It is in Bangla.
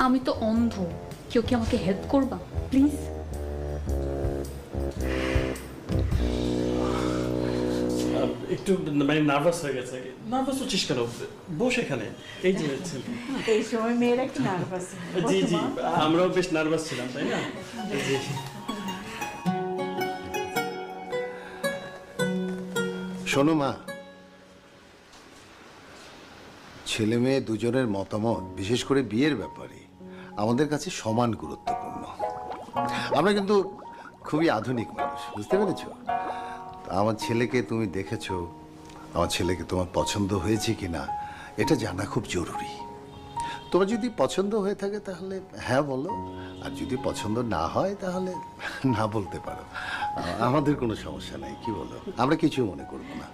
আমি তো অন্ধ, কেউ কি আমাকে হেল্প করবা প্লিজ? একটু মানে নার্ভাস হয়ে গেছে। নার্ভাস হচ্ছিস কেন? বস এখানে, এই যে। এই সময় মেয়েরা একটু নার্ভাস। জি জি, আমরাও বেশ নার্ভাস ছিলাম, তাই না? জি। শোনো মা, ছেলে মেয়ে দুজনের মতামত, বিশেষ করে বিয়ের ব্যাপারে, আমাদের কাছে সমান গুরুত্বপূর্ণ। আমরা কিন্তু খুবই আধুনিক মানুষ, বুঝতে পেরেছো? আমার ছেলেকে তুমি দেখেছো, আমার ছেলেকে তোমার পছন্দ হয়েছে কিনা এটা জানা খুব জরুরি। তোমার যদি পছন্দ হয়ে থাকে তাহলে হ্যাঁ বলো, আর যদি পছন্দ না হয় তাহলে না বলতে পারো। আমাদের কোনো সমস্যা নাই, কি বলো? আমরা কিছু মনে করবো না।